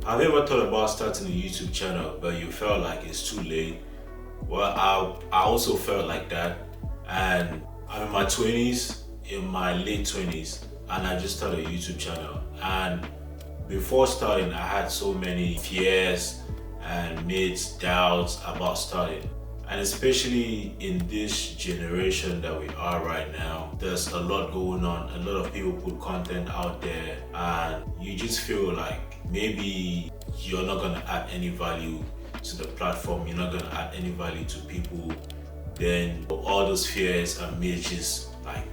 Have you ever thought about starting a YouTube channel but you felt like it's too late? Well, I also felt like that, and I'm in my 20s, in my late 20s, and I just started a YouTube channel. And before starting, I had so many fears and myths, doubts about starting. And especially in this generation that we are right now, there's a lot going on. A lot of people put content out there, and you just feel like maybe you're not gonna add any value to the platform, you're not gonna add any value to people. Then all those fears and myths just like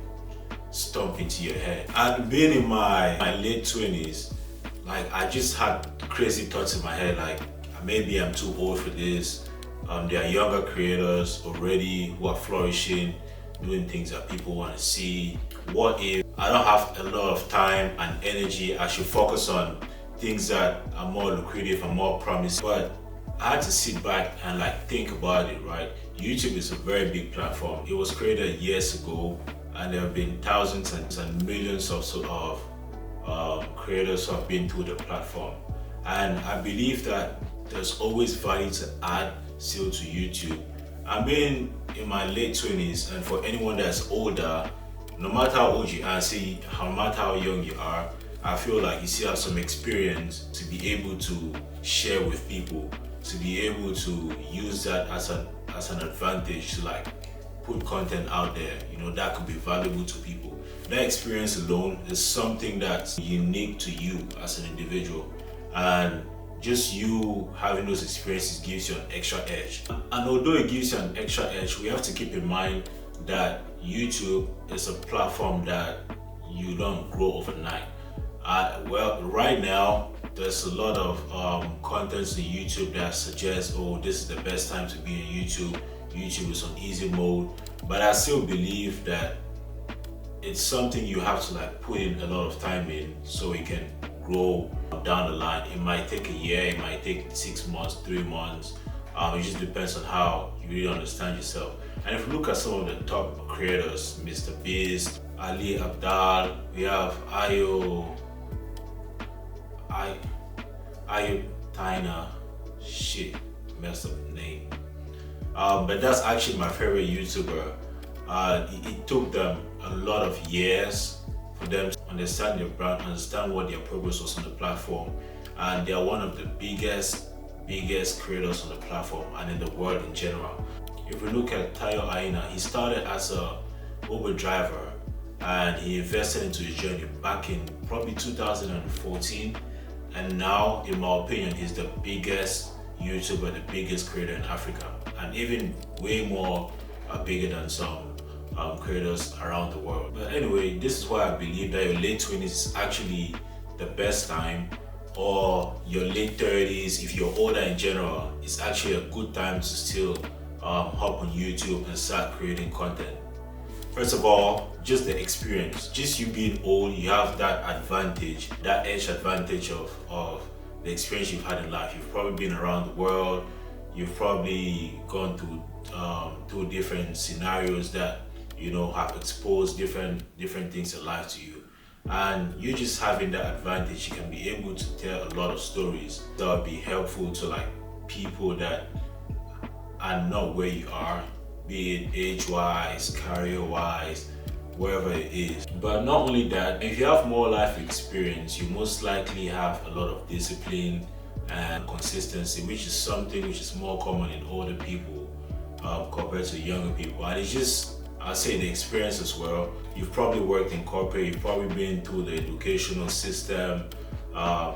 stomp into your head. And being in my late 20s, like I just had crazy thoughts in my head, like maybe I'm too old for this. There are younger creators already who are flourishing, doing things that people want to see. What if I don't have a lot of time and energy? I should focus on things that are more lucrative and more promising. But I had to sit back and like think about it, right? YouTube is a very big platform. It was created years ago, and there have been thousands and millions of creators who have been through the platform. And I believe that there's always value to add still to YouTube. I'm being in my late 20s, and for anyone that's older, no matter how old you are, no matter how young you are, I feel like you still have some experience to be able to share with people, to be able to use that as an advantage to like put content out there, that could be valuable to people. That experience alone is something that's unique to you as an individual, and just you having those experiences gives you an extra edge. And although it gives you an extra edge, we have to keep in mind that YouTube is a platform that you don't grow overnight. Well, right now, there's a lot of contents on YouTube that suggests, oh, this is the best time to be on YouTube. YouTube is on easy mode. But I still believe that it's something you have to like put in a lot of time in so it can grow down the line. It might take a year, it might take 6 months, 3 months. It just depends on how you really understand yourself. And if you look at some of the top creators, Mr. Beast, Ali Abdal, we have Ayo Tina, shit, messed up the name. But that's actually my favorite YouTuber. It took them a lot of years for them to understand their brand, understand what their progress was on the platform, and they are one of the biggest creators on the platform and in the world in general. If we look at Tayo Aina, he started as a Uber driver and he invested into his journey back in probably 2014, and now, in my opinion, he's the biggest YouTuber, the biggest creator in Africa, and even way more bigger than some creators around the world. But anyway, this is why I believe that your late 20s is actually the best time, or your late 30s, if you're older in general, it's actually a good time to still hop on YouTube and start creating content. First of all, just the experience, just you being old, you have that advantage, that edge advantage of the experience you've had in life. You've probably been around the world, you've probably gone through different scenarios that have exposed different things in life to you, and you just having that advantage, you can be able to tell a lot of stories that will be helpful to like people that are not where you are, be it age-wise, career-wise, wherever it is. But not only that, if you have more life experience, you most likely have a lot of discipline and consistency, which is something which is more common in older people compared to younger people. And it's just, I'd say, the experience as well. You've probably worked in corporate, you've probably been through the educational system,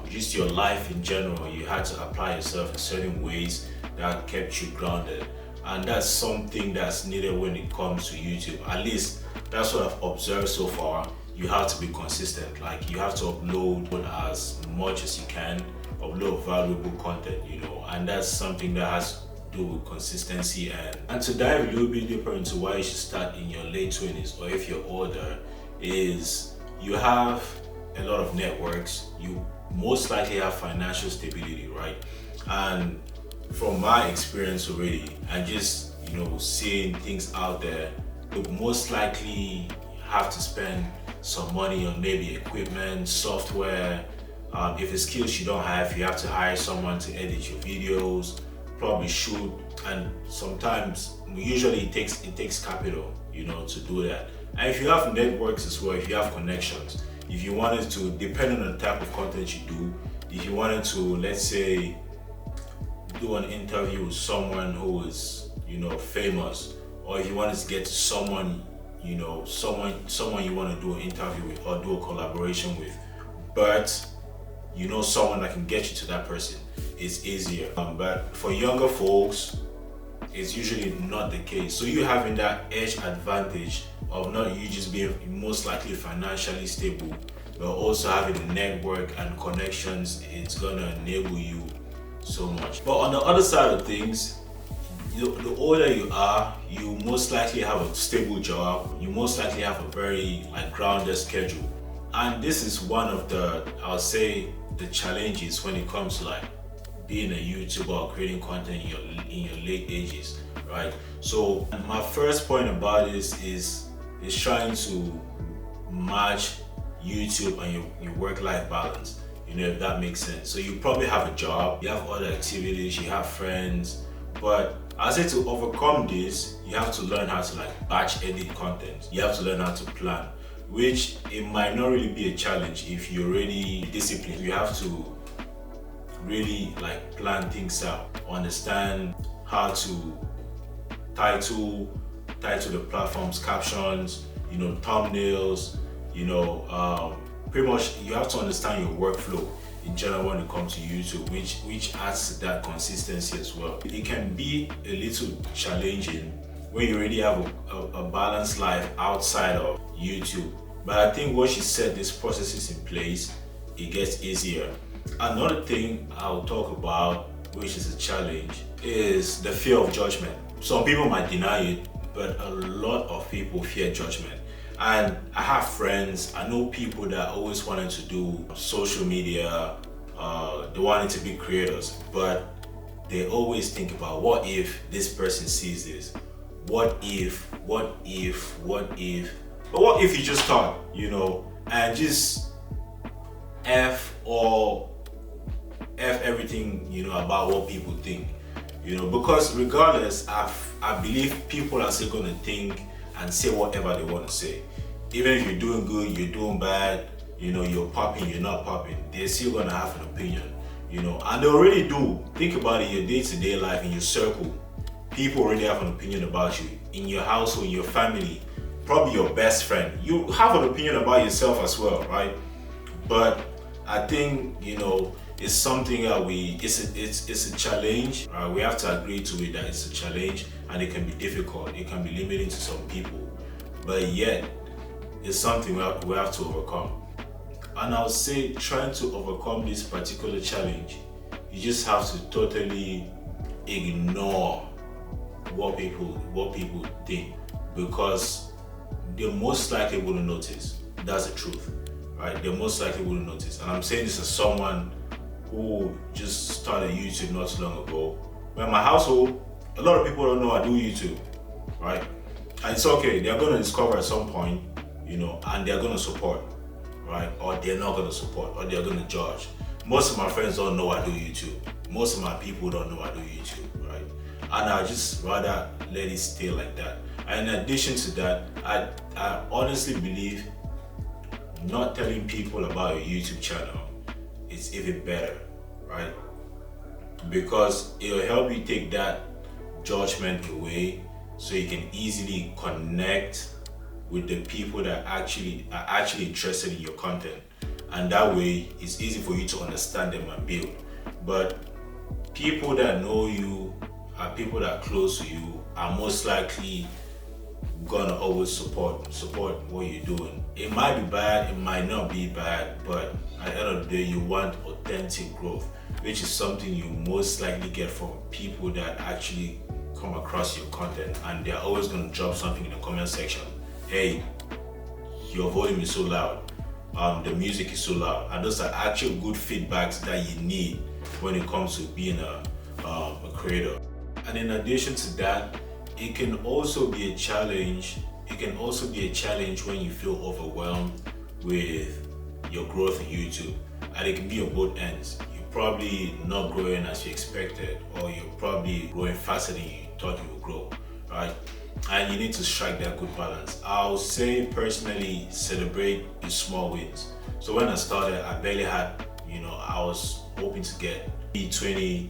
just your life in general. You had to apply yourself in certain ways that kept you grounded. And that's something that's needed when it comes to YouTube. At least that's what I've observed so far. You have to be consistent. Like, you have to upload as much as you can, upload valuable content, and that's something that has do with consistency. And to dive a little bit deeper into why you should start in your late 20s, or if you're older, is you have a lot of networks, you most likely have financial stability, right? And from my experience already, and just seeing things out there, you most likely have to spend some money on maybe equipment, software, If it's skills you don't have, you have to hire someone to edit your videos, probably shoot, and sometimes, usually it takes capital, to do that. And if you have networks as well, if you have connections, if you wanted to, depending on the type of content you do, if you wanted to, let's say, do an interview with someone who is, famous, or if you wanted to get to someone, someone you want to do an interview with or do a collaboration with, but someone that can get you to that person, it's easier. But for younger folks, it's usually not the case. So you having that edge advantage of not you just being most likely financially stable, but also having a network and connections, it's gonna enable you so much. But on the other side of things, the older you are, you most likely have a stable job, you most likely have a very grounded schedule. And this is one of the, I'll say, the challenges when it comes to being a YouTuber or creating content in your late ages, right? So my first point about this is trying to match YouTube and your work-life balance, if that makes sense. So you probably have a job, you have other activities, you have friends, but I say to overcome this, you have to learn how to batch edit content. You have to learn how to plan, which it might not really be a challenge if you're already disciplined. You have to really plan things out, understand how to title the platform's captions, thumbnails, pretty much you have to understand your workflow in general when it comes to YouTube, which adds to that consistency as well. It can be a little challenging when you already have a balanced life outside of YouTube. But I think once you set these processes in place, it gets easier. Another thing I'll talk about, which is a challenge, is the fear of judgment. Some people might deny it, but a lot of people fear judgment. And I have friends, I know people that always wanted to do social media, they wanted to be creators, but they always think about, what if this person sees this? What if? But what if you just start, and just F everything, about what people think, because regardless, I believe people are still gonna think and say whatever they want to say. Even if you're doing good, you're doing bad, you're popping, you're not popping, they're still gonna have an opinion, and they already do. Think about it, your day-to-day life, in your circle, people already have an opinion about you. In your household, in your family, probably your best friend, you have an opinion about yourself as well, right? But I think, it's something that it's a challenge. We have to agree to it that it's a challenge, and it can be difficult. It can be limiting to some people, but yet it's something we have to overcome. And I'll say, trying to overcome this particular challenge, you just have to totally ignore what people think, because they most likely wouldn't notice. That's the truth, right? They most likely wouldn't notice. And I'm saying this as someone who just started YouTube not too long ago. But in my household, a lot of people don't know I do YouTube, right? And it's okay, they're gonna discover at some point, and they're gonna support, right? Or they're not gonna support, or they're gonna judge. Most of my friends don't know I do YouTube. Most of my people don't know I do YouTube, right? And I just rather let it stay like that. And in addition to that, I honestly believe not telling people about your YouTube channel is even better, right? Because it'll help you take that judgment away, so you can easily connect with the people that are actually interested in your content, and that way it's easy for you to understand them and build. But people that know you, people that are close to you, are most likely gonna always support what you're doing. It might be bad, it might not be bad, but at the end of the day, you want authentic growth, which is something you most likely get from people that actually come across your content, and they're always gonna drop something in the comment section. Hey, your volume is so loud, the music is so loud, and those are actual good feedbacks that you need when it comes to being a creator. And in addition to that, it can also be a challenge. It can also be a challenge when you feel overwhelmed with your growth in YouTube. and it can be on both ends. You're probably not growing as you expected, or you're probably growing faster than you thought you would grow, right? And you need to strike that good balance. I'll say personally, celebrate your small wins. So when I started, I barely had, I was hoping to get 20,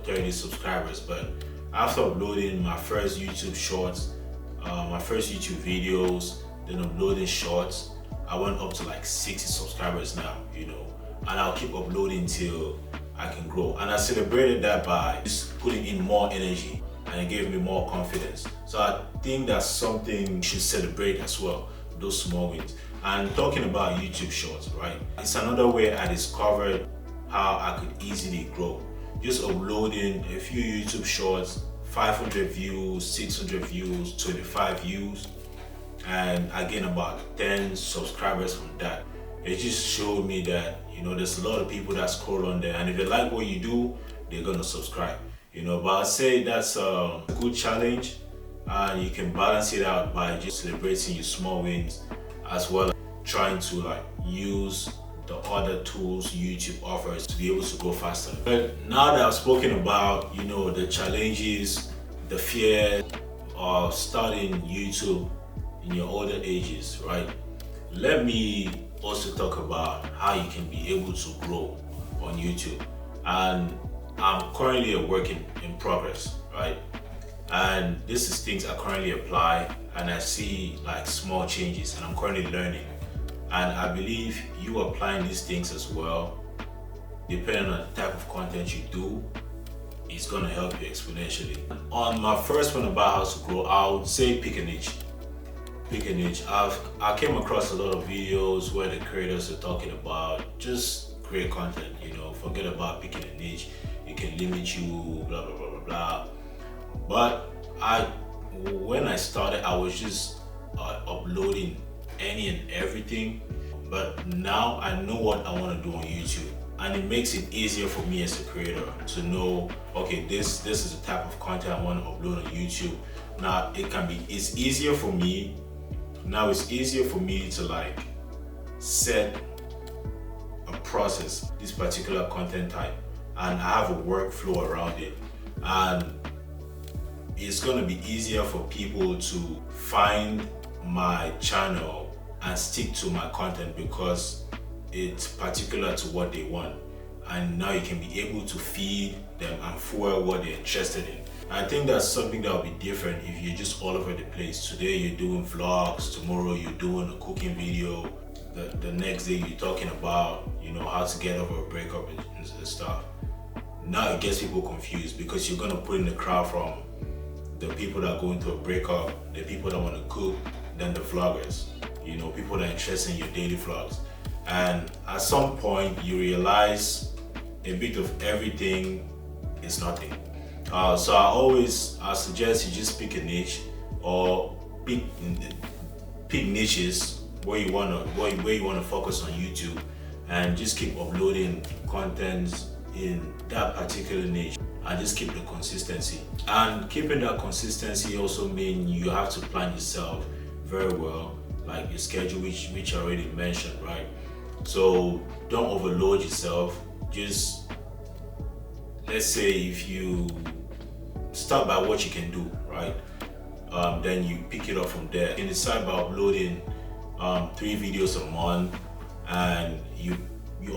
30 subscribers, but after uploading my first YouTube shorts, my first YouTube videos, then uploading shorts, I went up to like 60 subscribers now, and I'll keep uploading till I can grow. And I celebrated that by just putting in more energy, and it gave me more confidence. So I think that's something you should celebrate as well, those small wins. And talking about YouTube shorts, right? It's another way I discovered how I could easily grow. Just uploading a few YouTube shorts, 500 views, 600 views, 25 views, and I gained about 10 subscribers from that. It just showed me that, there's a lot of people that scroll on there, and if they like what you do, they're gonna subscribe. But I'd say that's a good challenge, and you can balance it out by just celebrating your small wins, as well as trying to use the other tools YouTube offers to be able to go faster. But now that I've spoken about, the challenges, the fear of starting YouTube in your older ages, right? Let me also talk about how you can be able to grow on YouTube. And I'm currently a work in progress, right? And this is things I currently apply, and I see small changes, and I'm currently learning. And I believe you applying these things as well, depending on the type of content you do, is gonna help you exponentially. On my first one about how to grow, I would say pick a niche. Pick a niche. I came across a lot of videos where the creators are talking about just create content, forget about picking a niche. It can limit you, blah, blah, blah, blah, blah. But when I started, I was just uploading any and everything. But now I know what I want to do on YouTube, and it makes it easier for me as a creator to know, okay, this is the type of content I want to upload on YouTube. Now it's easier for me. Now it's easier for me to set a process, this particular content type, and I have a workflow around it. And it's going to be easier for people to find my channel and stick to my content because it's particular to what they want. And now you can be able to feed them and fuel what they're interested in. I think that's something that will be different if you're just all over the place. Today you're doing vlogs, tomorrow you're doing a cooking video, the next day you're talking about, how to get over a breakup and stuff. Now it gets people confused because you're gonna put in the crowd from the people that go into a breakup, the people that want to cook, then the vloggers, people that are interested in your daily vlogs. And at some point you realize a bit of everything is nothing. So I suggest you just pick a niche, or pick niches where you wanna focus on YouTube, and just keep uploading content in that particular niche, and just keep the consistency. And keeping that consistency also means you have to plan yourself very well, like your schedule, which I already mentioned, right? So don't overload yourself. Just, let's say if you start by what you can do, right? Then you pick it up from there. You can decide by uploading 3 videos a month, and you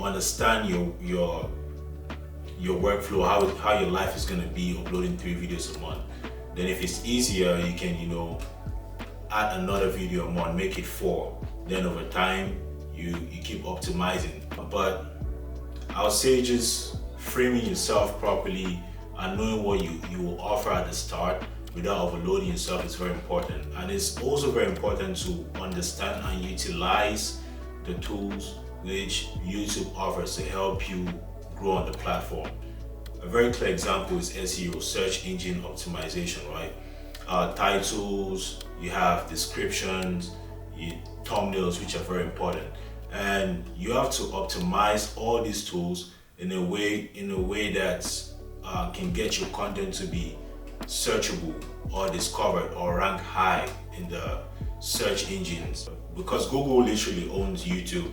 understand your workflow, how your life is gonna be uploading 3 videos a month. Then if it's easier, you can add another video a month, make it 4. Then over time you keep optimizing. But I would say just framing yourself properly and knowing what you will offer at the start without overloading yourself is very important. And it's also very important to understand and utilize the tools which YouTube offers to help you grow on the platform. A very clear example is SEO, search engine optimization, right? Titles, you have descriptions, thumbnails, which are very important. And you have to optimize all these tools in a way that can get your content to be searchable or discovered or rank high in the search engines. Because Google literally owns YouTube,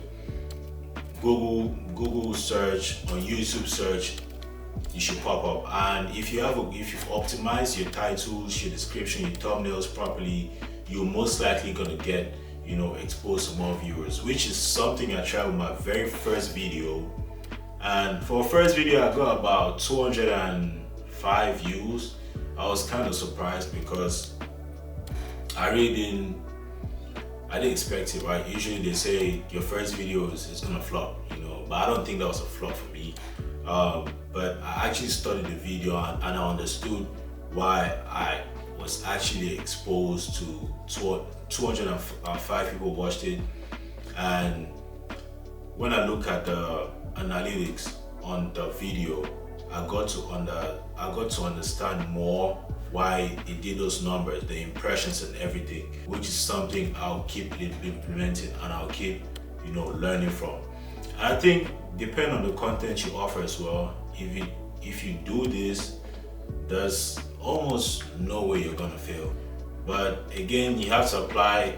Google search or YouTube search, you should pop up. And if you've optimized your titles, your description, your thumbnails properly, you're most likely gonna get, exposed to more viewers, which is something I tried with my very first video. And for first video, I got about 205 views. I was kind of surprised because I didn't expect it, right? Usually they say your first video is gonna flop, but I don't think that was a flop for me. But I actually studied the video and I understood why I was actually exposed to 205 people watched it. And when I look at the analytics on the video, I got to understand more why it did those numbers, the impressions and everything, which is something I'll keep implementing and I'll keep, learning from. And I think depending on the content you offer as well, if you do this, there's almost no way you're gonna fail. But again, you have to apply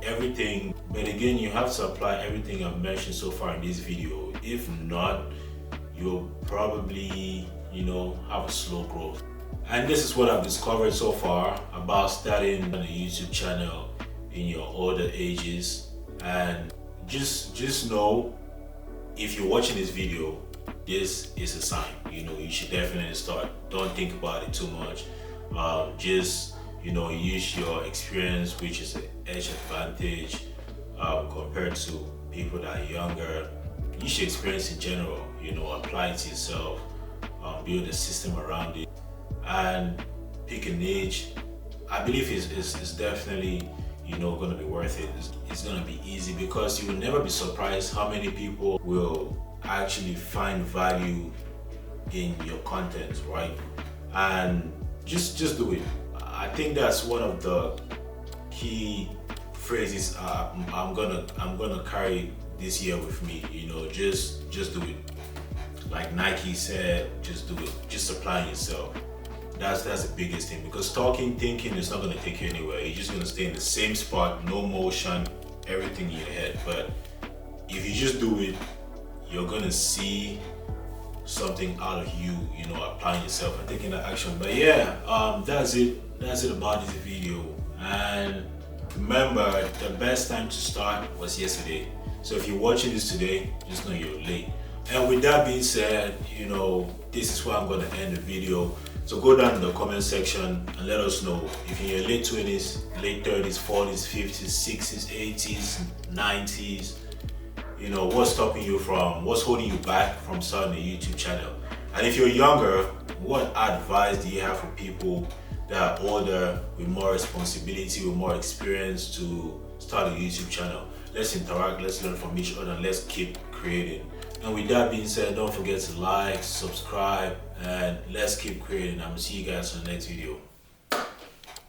everything. I've mentioned so far in this video. If not, you'll probably, have a slow growth. And this is what I've discovered so far about starting a YouTube channel in your older ages. And just know, if you're watching this video, this is a sign. You should definitely start. Don't think about it too much. Just use your experience, which is an edge advantage compared to people that are younger. Use your experience in general. Apply it to yourself. Build a system around it, and pick a niche. I believe it's definitely going to be worth it. It's going to be easy because you will never be surprised how many people will actually find value in your content, right? And just do it. I think that's one of the key phrases I'm gonna carry this year with me. Just do it. Like Nike said, just do it. Just apply yourself. That's the biggest thing, because thinking is not gonna take you anywhere. You're just gonna stay in the same spot, no motion, everything in your head. But if you just do it, you're gonna see something out of you, applying yourself and taking that action. But yeah, that's it about this video. And remember, the best time to start was yesterday. So if you're watching this today, just know you're late. And with that being said, this is where I'm gonna end the video. So go down in the comment section and let us know if you're in your late 20s, late 30s, 40s, 50s, 60s, 80s, 90s, what's holding you back from starting a YouTube channel. And if you're younger, what advice do you have for people that are older, with more responsibility, with more experience, to start a YouTube channel? Let's interact, let's learn from each other, and let's keep creating. And with that being said, don't forget to like, subscribe, and let's keep creating. I'm gonna see you guys in the next video.